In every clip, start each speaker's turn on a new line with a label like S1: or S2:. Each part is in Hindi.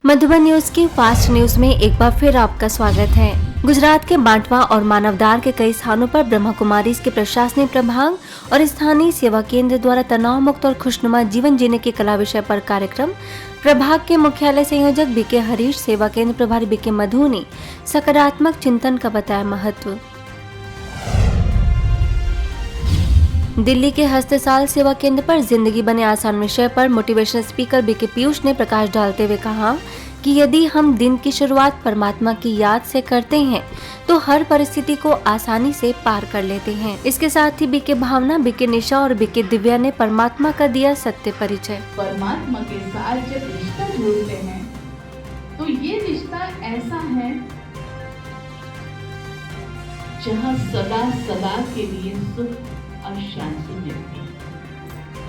S1: मधुबन न्यूज की फास्ट न्यूज में एक बार फिर आपका स्वागत है। गुजरात के बांटवा और मानवदार के कई स्थानों पर ब्रह्मा कुमारीज के प्रशासनिक प्रभाग और स्थानीय सेवा केंद्र द्वारा तनाव मुक्त और खुशनुमा जीवन जीने की कला विषय पर कार्यक्रम। प्रभाग के मुख्यालय संयोजक बीके हरीश, सेवा केंद्र प्रभारी बीके मधु ने सकारात्मक चिंतन का बताया महत्व। दिल्ली के हस्तसाल सेवा केंद्र पर जिंदगी बने आसान विषय पर मोटिवेशनल स्पीकर बीके पीयूष ने प्रकाश डालते हुए कहा कि यदि हम दिन की शुरुआत परमात्मा की याद से करते हैं तो हर परिस्थिति को आसानी से पार कर लेते हैं। इसके साथ ही बीके भावना, बीके निशा और बीके दिव्या ने परमात्मा का दिया सत्य परिचय।
S2: परमात्मा के साथ जब रिश्ता जोड़ते हैं तो ये रिश्ता ऐसा है जहाँ सदा सदा के लिए सुख और शांति मिलती है,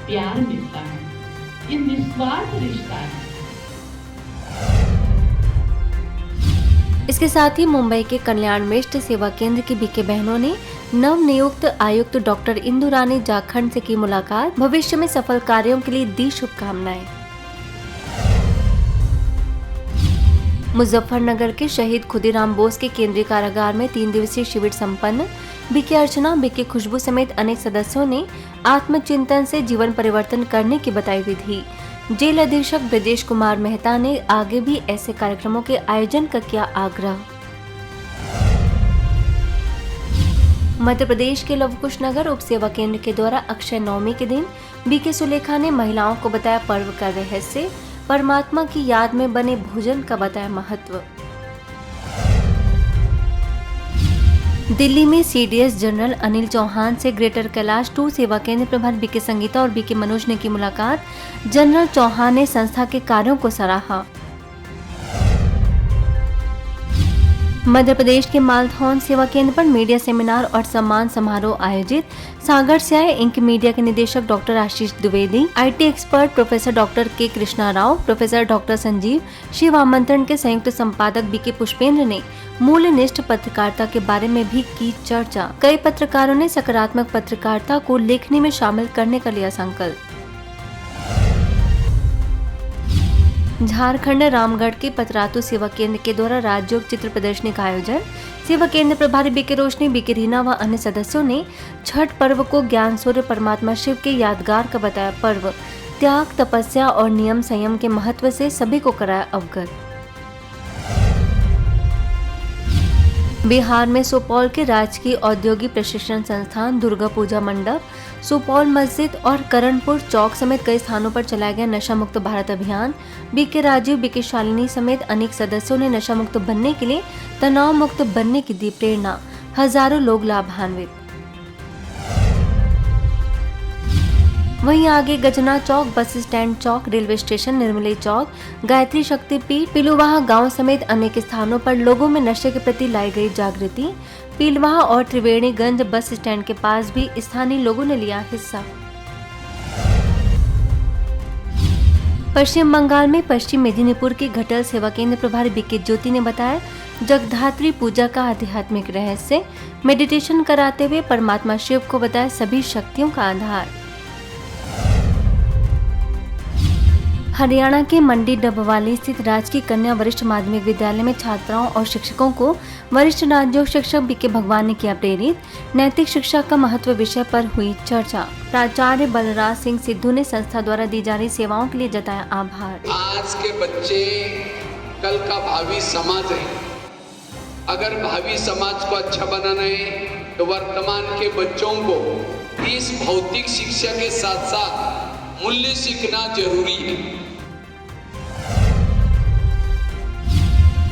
S2: प्यार मिलता है, ये निस्वार्थ रिश्ता है।
S1: इसके साथ ही मुंबई के कल्याण मिष्ट सेवा केंद्र की बीके बहनों ने नव नियुक्त आयुक्त डॉक्टर इंदु रानी जाखंड से की मुलाकात, भविष्य में सफल कार्यों के लिए दी शुभकामनाएं। मुजफ्फरनगर के शहीद खुदीराम बोस के केंद्रीय कारागार में 3 दिवसीय शिविर संपन्न। बीके अर्चना, बीके खुशबू समेत अनेक सदस्यों ने आत्मचिंतन से जीवन परिवर्तन करने की बताई विधि। जेल अधीक्षक ब्रजेश कुमार मेहता ने आगे भी ऐसे कार्यक्रमों के आयोजन का किया आग्रह। मध्य प्रदेश के लवकुश नगर उप सेवा केंद्र के द्वारा अक्षय नवमी के दिन बीके सुलेखा ने महिलाओं को बताया पर्व का रहस्य, परमात्मा की याद में बने भोजन का बताया महत्व। दिल्ली में सीडीएस जनरल अनिल चौहान से ग्रेटर कैलाश 2 सेवा केंद्र प्रभारी बीके संगीता और बीके मनोज ने की मुलाकात। जनरल चौहान ने संस्था के कार्यों को सराहा। मध्य प्रदेश के मालथौन सेवा केंद्र पर मीडिया सेमिनार और सम्मान समारोह आयोजित। सागर से आए इंक मीडिया के निदेशक doctor Ashish Dwivedi, IT expert professor doctor के कृष्णा राव, प्रोफेसर डॉक्टर संजीव, शिव आमंत्रण के संयुक्त संपादक बीके पुष्पेंद्र ने मूल्यनिष्ठ पत्रकारिता के बारे में भी की चर्चा। कई पत्रकारों ने सकारात्मक पत्रकारिता को लेखनी में शामिल करने का लिया संकल्प। झारखंड रामगढ़ के पतरातू सेवा केंद्र के द्वारा राज्योग चित्र प्रदर्शनी का आयोजन। सेवा केंद्र प्रभारी बीके रोशनी, बीके रीना व अन्य सदस्यों ने छठ पर्व को ज्ञान सूर्य परमात्मा शिव के यादगार का बताया पर्व। त्याग, तपस्या और नियम संयम के महत्व से सभी को कराया अवगत। बिहार में सुपौल के राजकीय औद्योगिक प्रशिक्षण संस्थान, दुर्गा पूजा मंडप, सुपौल मस्जिद और करणपुर चौक समेत कई स्थानों पर चलाया गया नशा मुक्त भारत अभियान। बीके राजीव, बीके शालिनी समेत अनेक सदस्यों ने नशा मुक्त बनने के लिए तनाव मुक्त बनने की दी प्रेरणा। हजारों लोग लाभान्वित। वहीं आगे गजना चौक, बस स्टैंड चौक, रेलवे स्टेशन, निर्मली चौक, गायत्री शक्तिपीठ, पिलुवाहा गांव समेत अनेक स्थानों पर लोगों में नशे के प्रति लाई गई जागृति। पिलवाहा और त्रिवेणीगंज बस स्टैंड के पास भी स्थानीय लोगों ने लिया हिस्सा। पश्चिम बंगाल में पश्चिम मेदिनीपुर के घटल सेवा केंद्र प्रभारी बीके ज्योति ने बताया जगधात्री पूजा का आध्यात्मिक रहस्य। मेडिटेशन कराते हुए परमात्मा शिव को बताया सभी शक्तियों का आधार। हरियाणा के मंडी डबवाली स्थित राजकीय कन्या वरिष्ठ माध्यमिक विद्यालय में छात्राओं और शिक्षकों को वरिष्ठ राज्योग शिक्षक बीके भगवान ने किया प्रेरित। नैतिक शिक्षा का महत्व विषय पर हुई चर्चा। प्राचार्य बलराज सिंह सिद्धू ने संस्था द्वारा दी जा रही सेवाओं के लिए जताया आभार।
S3: आज के बच्चे कल का भावी समाज है। अगर भावी समाज को अच्छा बनाना है तो वर्तमान के बच्चों को इस भौतिक शिक्षा के साथ साथ मूल्य सीखना जरूरी है।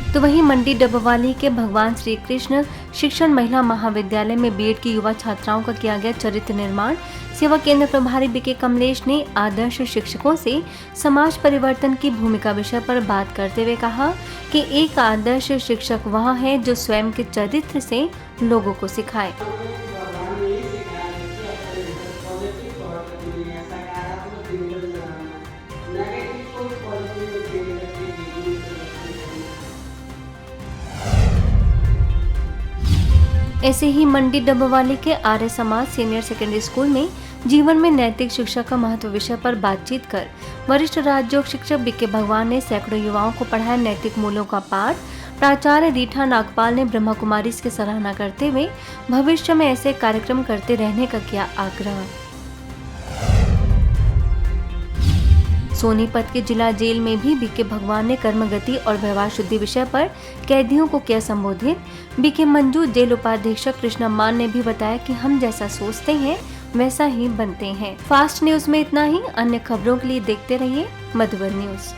S1: तो वहीं मंडी डबवाली के भगवान श्री कृष्ण शिक्षण महिला महाविद्यालय में बीएड की युवा छात्राओं का किया गया चरित्र निर्माण। सेवा केंद्र प्रभारी बीके कमलेश ने आदर्श शिक्षकों से समाज परिवर्तन की भूमिका विषय पर बात करते हुए कहा कि एक आदर्श शिक्षक वह है जो स्वयं के चरित्र से लोगों को सिखाए। ऐसे ही मंडी डबवाली के Arya Samaj senior secondary school में जीवन में नैतिक शिक्षा का महत्व विषय पर बातचीत कर वरिष्ठ राजयोग शिक्षक बीके भगवान ने सैकड़ों युवाओं को पढ़ाया नैतिक मूल्यों का पाठ। प्राचार्य रीठा नागपाल ने ब्रह्मा कुमारी की सराहना करते हुए भविष्य में ऐसे कार्यक्रम करते रहने का किया आग्रह। सोनीपत के जिला जेल में भी बीके भगवान ने कर्मगति और व्यवहार शुद्धि विषय पर कैदियों को किया संबोधित। बीके मंजू जेल उपाधीक्षक कृष्णा मान ने भी बताया कि हम जैसा सोचते हैं वैसा ही बनते हैं। फास्ट न्यूज में इतना ही। अन्य खबरों के लिए देखते रहिए मधुबन न्यूज।